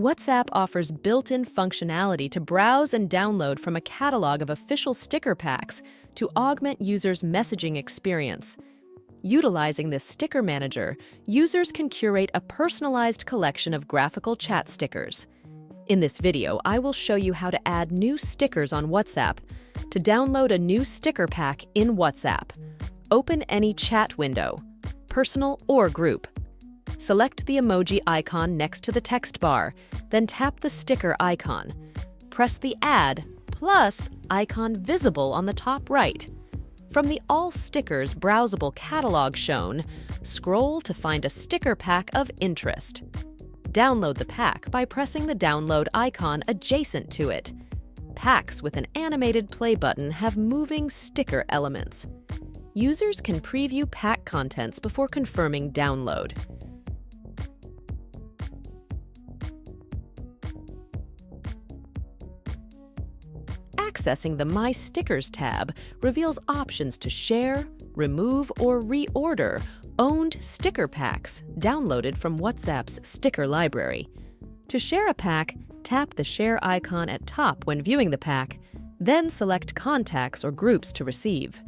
WhatsApp offers built-in functionality to browse and download from a catalog of official sticker packs to augment users' messaging experience. Utilizing this sticker manager, users can curate a personalized collection of graphical chat stickers. In this video, I will show you how to add new stickers on WhatsApp. To download a new sticker pack in WhatsApp, open any chat window, personal or group. Select the emoji icon next to the text bar, then tap the sticker icon. Press the Add plus icon visible on the top right. From the All Stickers browsable catalog shown, scroll to find a sticker pack of interest. Download the pack by pressing the download icon adjacent to it. Packs with an animated play button have moving sticker elements. Users can preview pack contents before confirming download. Accessing the My Stickers tab reveals options to share, remove, or reorder owned sticker packs downloaded from WhatsApp's sticker library. To share a pack, tap the share icon at top when viewing the pack, then select contacts or groups to receive.